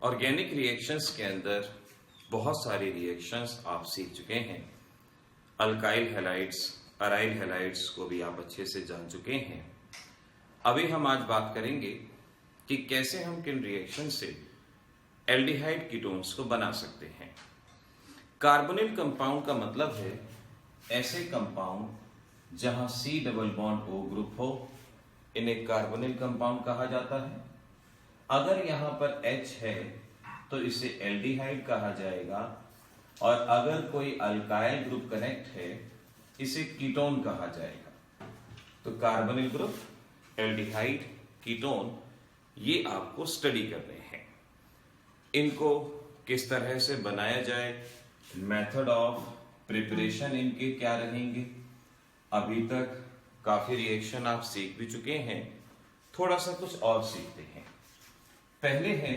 Organic reactions के अंदर बहुत सारी रिएक्शंस आप सीख चुके हैं। अल्काइल हैलाइड्स, अराइल हैलाइड्स को भी आप अच्छे से जान चुके हैं। अभी हम आज बात करेंगे कि कैसे हम किन रिएक्शन से एल्डिहाइड कीटोन्स को बना सकते हैं। कार्बोनिल कंपाउंड का मतलब है ऐसे कंपाउंड जहां C double bond O group हो, इन्हें कार्बोनिल कंपाउंड कहा जाता है। अगर यहां पर H है तो इसे एल्डिहाइड कहा जाएगा, और अगर कोई अल्काइल ग्रुप कनेक्ट है इसे कीटोन कहा जाएगा। तो कार्बोनिल ग्रुप, एल्डिहाइड, कीटोन, ये आपको स्टडी करने हैं। इनको किस तरह से बनाया जाए, मेथड ऑफ प्रिपरेशन इनके क्या रहेंगे। अभी तक काफी रिएक्शन आप सीख भी चुके हैं, थोड़ा सा कुछ और सीखते हैं। पहले है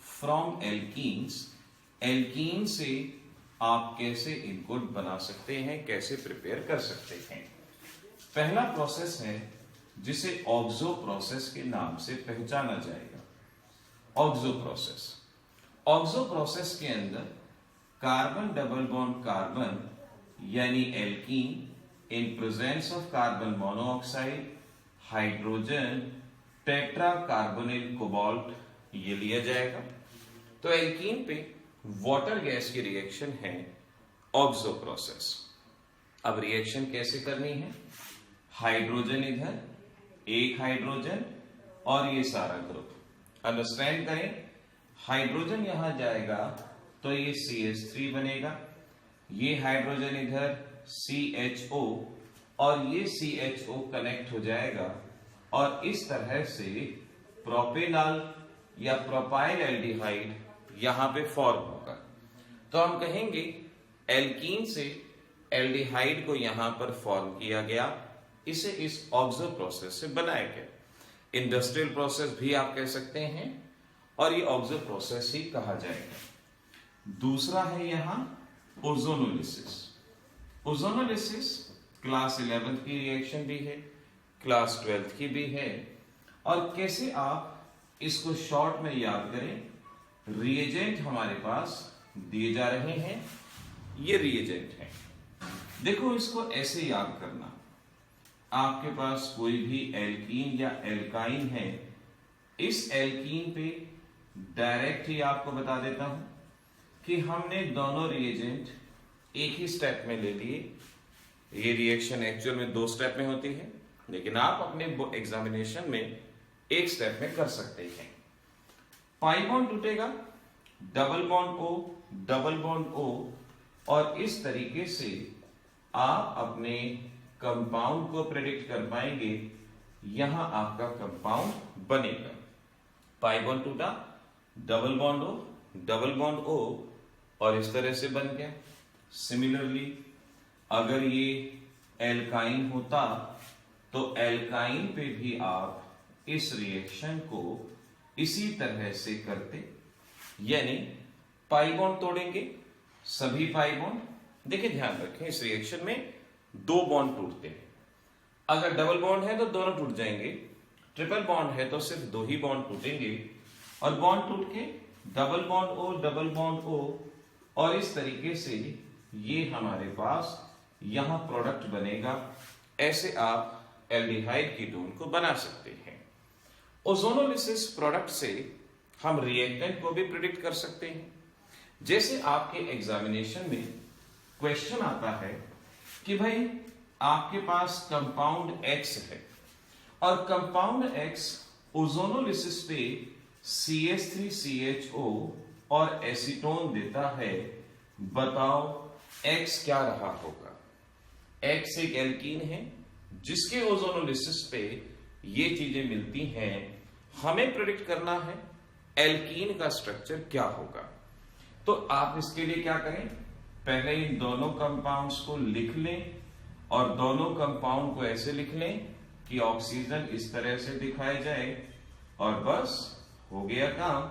फ्रॉम एल्कीन्स। एल्कीन से आप कैसे इनको बना सकते हैं, कैसे प्रिपेयर कर सकते हैं। पहला प्रोसेस है जिसे ऑक्सो प्रोसेस के नाम से पहचाना जाएगा। ऑक्सो प्रोसेस, ऑक्सो प्रोसेस के अंदर कार्बन डबल बॉन्ड कार्बन यानी alkene in presence of carbon monoxide, hydrogen, tetra carbonyl cobalt ये लिया जाएगा। तो एल्कीन पे वाटर गैस की रिएक्शन है ऑक्सो प्रोसेस। अब रिएक्शन कैसे करनी है, हाइड्रोजन इधर, एक हाइड्रोजन और ये सारा ग्रुप, अंडरस्टैंड करें। हाइड्रोजन यहां जाएगा तो ये CH3 बनेगा, ये हाइड्रोजन इधर CHO और ये CHO कनेक्ट हो जाएगा और इस तरह से प्रोपेनॉल या प्रोपाइल एल्डिहाइड यहां पे फॉर्म होगा। तो हम कहेंगे एल्कीन से एल्डिहाइड को यहां पर फॉर्म किया गया, इसे इस ऑक्सो प्रोसेस से बनाया गया। इंडस्ट्रियल प्रोसेस भी आप कह सकते हैं और ये ऑक्सो प्रोसेस ही कहा जाएगा। दूसरा है यहां ओजोनोलिसिस। ओजोनोलिसिस क्लास 11th की रिएक्शन भी है, क्लास 12th की भी है। और कैसे आप इसको शॉर्ट में याद करें, रिएजेंट हमारे पास दिए जा रहे हैं, ये रिएजेंट है। देखो इसको ऐसे याद करना, आपके पास कोई भी एल्कीन या एल्काइन है, इस एल्कीन पे डायरेक्ट ही आपको बता देता हूं कि हमने दोनों रिएजेंट एक ही स्टेप में ले लिए। ये रिएक्शन एक्चुअल में 2 स्टेप में होती है, लेकिन आप अपने एग्जामिनेशन में एक स्टेप में कर सकते हैं। पाई बॉन्ड टूटेगा, double bond O, double bond O, और इस तरीके से आप अपने कंपाउंड को प्रेडिक्ट कर पाएंगे। यहां आपका कंपाउंड बनेगा। पाई बॉन्ड टूटा, double bond O, double bond O, और इस तरह से बन गया। सिमिलरली अगर ये एल्काइन होता तो एल्काइन पे भी आप इस रिएक्शन को इसी तरह से करते, यानी पाई बॉन्ड तोड़ेंगे, सभी पाई बॉन्ड। देखिए ध्यान रखें, इस रिएक्शन में 2 बॉन्ड टूटते हैं। अगर डबल बॉन्ड है तो दोनों टूट जाएंगे, ट्रिपल बॉन्ड है तो सिर्फ 2 ही बॉन्ड टूटेंगे, और बॉन्ड टूट के double bond O, double bond O, और इस तरीके से ये हमारे पास यहां प्रोडक्ट बनेगा। ऐसे आप एल्डिहाइड कीटोन को बना सकते हैं। ओजोनोलिसिस प्रोडक्ट से हम रिएक्टेंट को भी प्रिडिक्ट कर सकते हैं। जैसे आपके एग्जामिनेशन में क्वेश्चन आता है कि भाई आपके पास कंपाउंड X है और कंपाउंड X ओजोनोलिसिस पे CH3CHO और एसीटोन देता है, बताओ X क्या रहा होगा। X एक एल्कीन है जिसके ओजोनोलिसिस पे ये चीजें मिलती हैं। हमें प्रेडिक्ट करना है एल्कीन का स्ट्रक्चर क्या होगा। तो आप इसके लिए क्या करें, पहले इन दोनों कंपाउंड्स को लिख लें और दोनों कंपाउंड को ऐसे लिख लें कि ऑक्सीजन इस तरह से दिखाया जाए, और बस हो गया काम।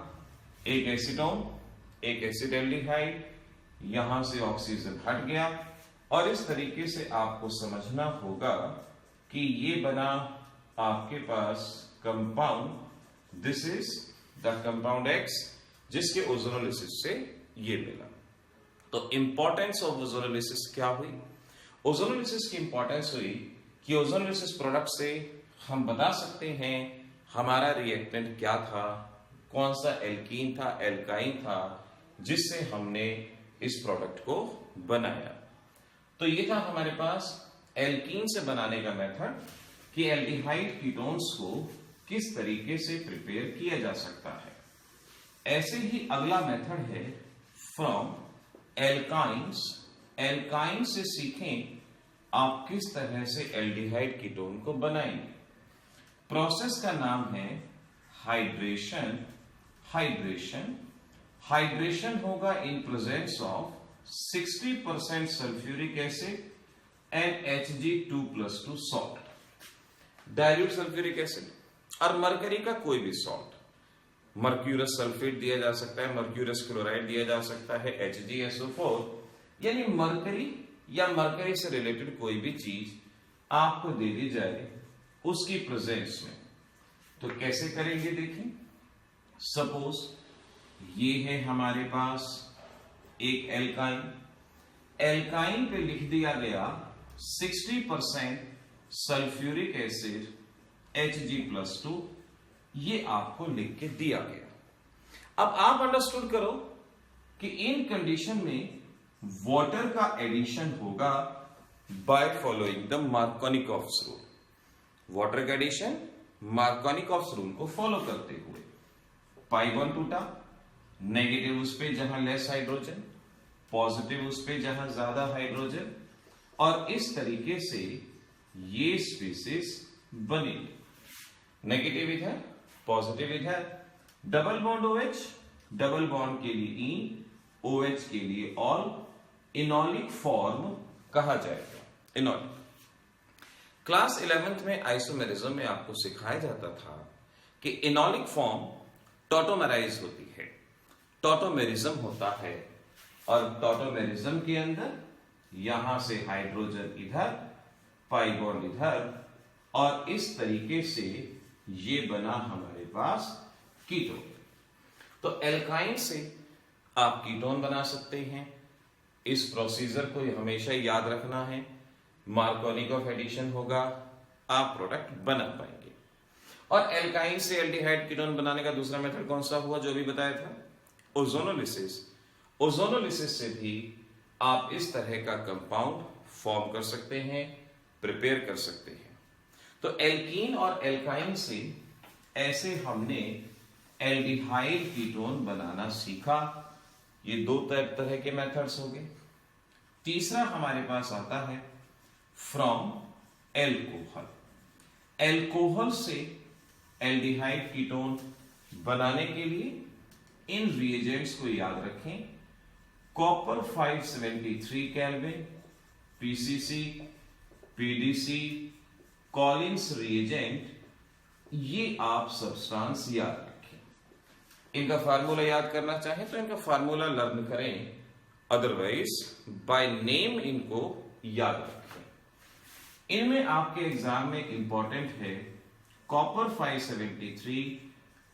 एक एसीटोन, एक एसिडल्डिहाइड, यहां से ऑक्सीजन हट गया, और इस तरीके से आपको समझना होगा कि ये बना आपके पास compound, this is the compound X जिसके ओजोनोलिसिस से ये मिला। तो इंपॉर्टेंस ऑफ ओजोनोलिसिस क्या हुई? ओजोनोलिसिस की इंपॉर्टेंस हुई कि ओजोनोलिसिस प्रोडक्ट से हम बता सकते हैं हमारा रिएक्टेंट क्या था, कौन सा एल्कीन था, एल्काइन था, जिससे हमने इस प्रोडक्ट को बनाया। तो ये था हमारे पास एल्कीन से बनाने का मेथड कि एल्डिहाइड कीटोन्स को किस तरीके से प्रिपेयर किया जा सकता है। ऐसे ही अगला मेथड है फ्रॉम एल्काइंस। एल्काइन से सीखें आप किस तरह से एल्डिहाइड कीटोन को बनाएंगे। प्रोसेस का नाम है हाइड्रेशन। हाइड्रेशन होगा in presence of 60% sulphuric acid and Hg2+2 salt. Dilute sulphuric acid और मरकरी का कोई भी सॉल्ट, मर्क्यूरस सल्फेट दिया जा सकता है, मर्क्यूरस क्लोराइड दिया जा सकता है, HgSO4, यानी मरकरी या मरकरी से रिलेटेड कोई भी चीज आपको दे दी जाए उसकी प्रेजेंस में। तो कैसे करेंगे देखिए। सपोज ये है हमारे पास एक एल्काइन, एल्काइन पे लिख दिया गया 60% सल्फ्यूरिक एसिड Hg+2, ये आपको लिख के दिया गया। अब आप अंडरस्टूड करो कि इन कंडीशन में वाटर का एडिशन होगा by following the Markovnikov's rule. Water का एडिशन मार्कोनिकॉफ्स रूल को फॉलो करते हुए पाई बॉन्ड टूटा, नेगेटिव उस पे जहां लेस हाइड्रोजन, पॉजिटिव उस पे जहां ज्यादा हाइड्रोजन, और इस तरीके से ये स्पीसीज बनेगी। नेगेटिव इधर, पॉजिटिव इधर, double bond OH, double bond के लिए ई, OH के लिए ऑल, इनॉलिक फॉर्म कहा जाएगा। इनॉलिक क्लास 11th में आइसोमेरिज्म में आपको सिखाया जाता था कि इनॉलिक फॉर्म टॉटोमेराइज होती है, टॉटोमेरिज्म होता है, और टॉटोमेरिज्म के अंदर यहां से हाइड्रोजन इधर, पाई बॉन्ड इधर, और इस तरीके से ये बना हमारे पास कीटोन। तो एल्काइन से आप कीटोन बना सकते हैं। इस प्रोसीजर को हमेशा याद रखना है, मार्कोनिकॉफ एडिशन होगा, आप प्रोडक्ट बना पाएंगे। और एल्काइन से एल्डिहाइड कीटोन बनाने का दूसरा मेथड कौन सा हुआ जो भी बताया था? ओजोनोलिसिस। ओजोनोलिसिस से भी आप इस तरह का कंपाउंड फॉर्म कर सकते हैं, प्रिपेयर कर सकते हैं। तो एल्कीन और एल्काइन से ऐसे हमने एल्डिहाइड कीटोन बनाना सीखा। ये दो तरह के मेथड्स हो गए। तीसरा हमारे पास आता है फ्रॉम एल्कोहल। एल्कोहल से एल्डिहाइड कीटोन बनाने के लिए इन रिएजेंट्स को याद रखें। Copper 573 kelvin, PCC, PDC, Collins reagent, ये आप सब्सटेंस याद रखें। इनका फार्मूला याद करना चाहें तो इनका फार्मूला लर्न करें, अदरवाइज बाय नेम इनको याद रखें। इनमें आपके एग्जाम में इंपॉर्टेंट है कॉपर 573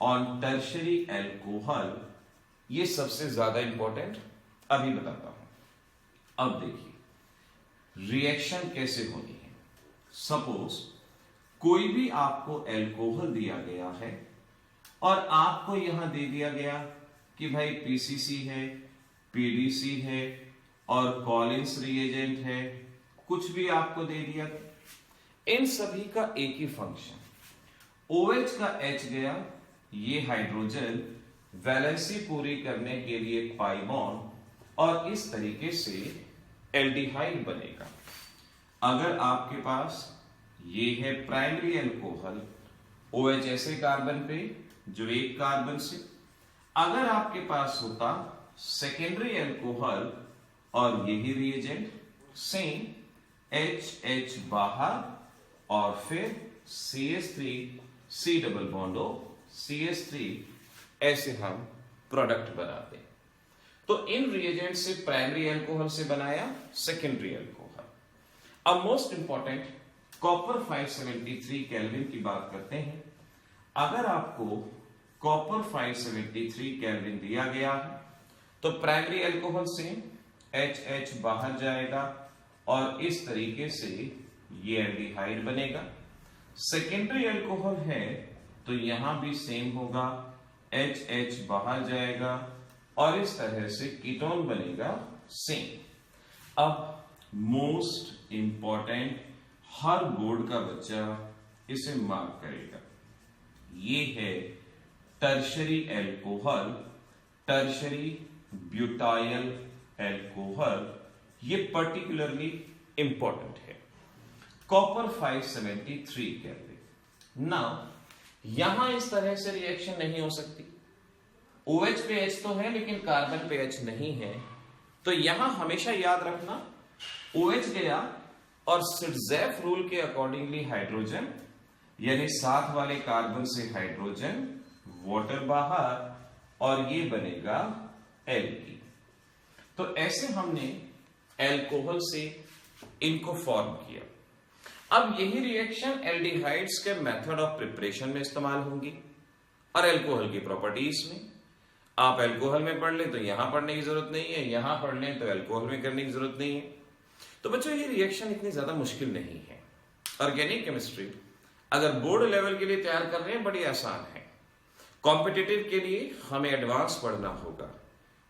ऑन टर्शरी एल्कोहल, ये सबसे ज्यादा इंपॉर्टेंट अभी बताता हूं। अब देखिए रिएक्शन कैसे होनी है। सपोज कोई भी आपको एल्कोहल दिया गया है और आपको यहां दे दिया गया कि भाई PCC है, PDC है और कॉलिंस रिएजेंट है, कुछ भी आपको दे दिया। इन सभी का एक ही फंक्शन, OH का H गया, ये हाइड्रोजन वैलेंसी पूरी करने के लिए पाई बॉन्ड, और इस तरीके से एल्डिहाइड बनेगा। अगर आपके पास ये है प्राइमरी एल्कोहल, OH ऐसे कार्बन पे जो एक कार्बन से, अगर आपके पास होता सेकेंडरी एल्कोहल और यही रिएजेंट सेम HH बाहर और फिर CH3 C double bond O CH3, ऐसे हम प्रोडक्ट बनाते। तो इन रिएजेंट से प्राइमरी एल्कोहल से बनाया सेकेंडरी एल्कोहल। अब मोस्ट इंपॉर्टेंट कॉपर 573 केल्विन की बात करते हैं। अगर आपको कॉपर 573 केल्विन दिया गया है। तो प्राइमरी अल्कोहल से HH बाहर जाएगा और इस तरीके से ये एल्डिहाइड बनेगा। सेकेंडरी अल्कोहल है तो यहां भी सेम होगा, HH बाहर जाएगा और इस तरह से कीटोन बनेगा सेम। अब मोस्ट इंपॉर्टेंट, हर बोर्ड का बच्चा इसे मार्क करेगा, ये है tertiary alcohol, tertiary butyl alcohol, ये पर्टिकुलरली इंपॉर्टेंट है। Copper 573 kelvin. नाउ यहां इस तरह से रिएक्शन नहीं हो सकती, OH पे H तो है लेकिन कार्बन पे H नहीं है, तो यहां हमेशा याद रखना OH गया और सिरज़ेफ रूल के अकॉर्डिंगली हाइड्रोजन, यानी साथ वाले कार्बन से हाइड्रोजन, वाटर बाहर और ये बनेगा एल्कीन। तो ऐसे हमने एल्कोहल से इनको फॉर्म किया। अब यही रिएक्शन एल्डिहाइड्स के मेथड ऑफ प्रिपरेशन में इस्तेमाल होंगी और एल्कोहल की प्रॉपर्टीज में। आप एल्कोहल में पढ़ लें तो यहां पढ़ने की जरूरत नहीं है, यहां पढ़ लें तो एल्कोहल में करने की जरूरत नहीं है। तो बच्चों ये रिएक्शन इतनी ज्यादा मुश्किल नहीं है। ऑर्गेनिक केमिस्ट्री अगर बोर्ड लेवल के लिए तैयार कर रहे हैं बड़ी आसान है। कॉम्पिटिटिव के लिए हमें एडवांस पढ़ना होगा,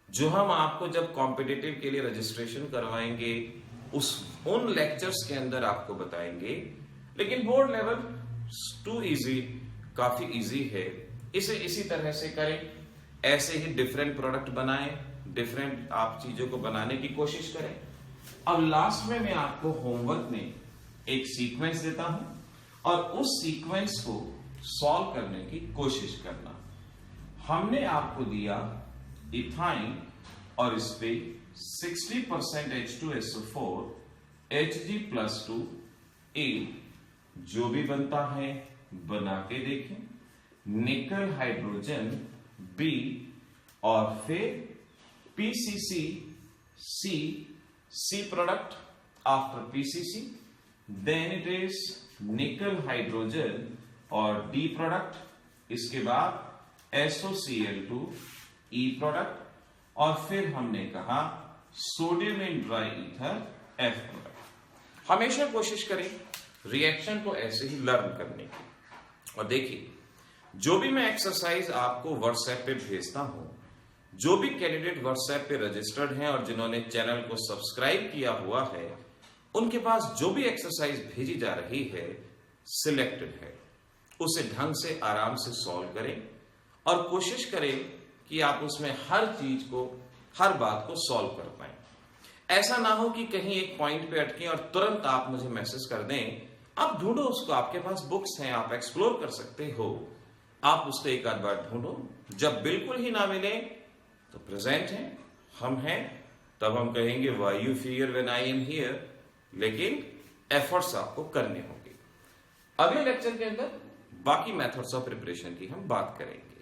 जो हम आपको जब कॉम्पिटिटिव के लिए रजिस्ट्रेशन करवाएंगे उन लेक्चर्स के अंदर आपको बताएंगे। लेकिन बोर्ड लेवल टू इजी, काफी इजी है, इसे इसी तरह से करें, ऐसे ही डिफरेंट प्रोडक्ट बनाएं, डिफरेंट आप चीजों को बनाने की कोशिश करें। अब लास्ट में मैं आपको होमवर्क में एक सीक्वेंस देता हूं और उस सीक्वेंस को सॉल्व करने की कोशिश करना। हमने आपको दिया इथाइन और इस पे 60% H2SO4 Hg+2A, जो भी बनता है बना के देखें। निकल हाइड्रोजन B और फिर PCC C product after PCC, then it is nickel hydrogen और D प्रोडक्ट, इसके बाद SOCl2 E प्रोडक्ट और फिर हमने कहा sodium in dry ether F product. हमेशा कोशिश करें रिएक्शन को ऐसे ही लर्न करने की। और देखिए जो भी मैं एक्सरसाइज आपको व्हाट्सएप पे भेजता हूं, जो भी कैंडिडेट व्हाट्सएप पे रजिस्टर्ड हैं और जिन्होंने चैनल को सब्सक्राइब किया हुआ है, उनके पास जो भी एक्सरसाइज भेजी जा रही है सिलेक्टेड है, उसे ढंग से आराम से सॉल्व करें और कोशिश करें कि आप उसमें हर चीज को, हर बात को सॉल्व कर पाए। ऐसा ना हो कि कहीं एक पॉइंट पे अटके और तुरंत आप मुझे मैसेज कर दें। आप ढूंढो उसको, आपके पास बुक्स हैं, आप एक्सप्लोर कर सकते हो, आप उसको एक आध बार ढूंढो। जब बिल्कुल ही ना मिले तो प्रेजेंट है, हम हैं, तब हम कहेंगे why you fear when I am here, लेकिन एफर्ट्स आपको करने होंगे। अगले लेक्चर के अंदर बाकी मेथड्स ऑफ प्रिपरेशन की हम बात करेंगे।